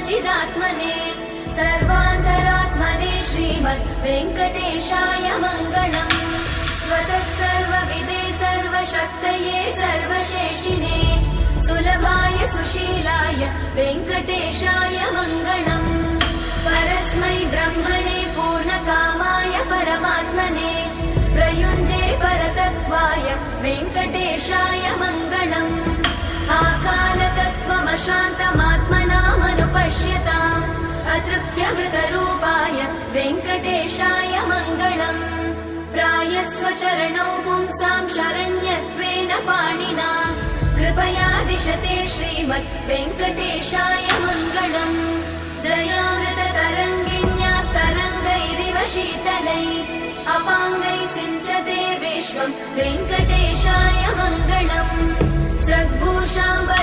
चिदात्मने सर्वान्तरात्मने श्रीमद् वेङ्कटेशाय मङ्गलम्। स्वतः सर्वविदे सर्वशक्तये सर्वशेषिणे सुलभाय सुशीलाय वेङ्कटेशाय मङ्गलम्। परस्मै ब्रह्मणे पूर्णकामाय परमात्मने प्रयुञ्जे परतत्त्वाय वेङ्कटेशाय मङ्गलम्। आकालतत्त्वमशान्तमात्मनामनुपश्यताम् अतृप्त्यमृतरूपाय वेङ्कटेशाय मङ्गलम्। प्रायस्वचरणौ पुंसां शरण्यत्वेन पाणिना कृपया दिशते श्रीमद् वेङ्कटेशाय मङ्गलम्। दयामृततरङ्गिण्यास्तरङ्गैरिव शीतलै अपाङ्गै सिञ्चते विश्वं वेङ्कटेशाय मङ्गलम्। स्रग्भूषाम्बर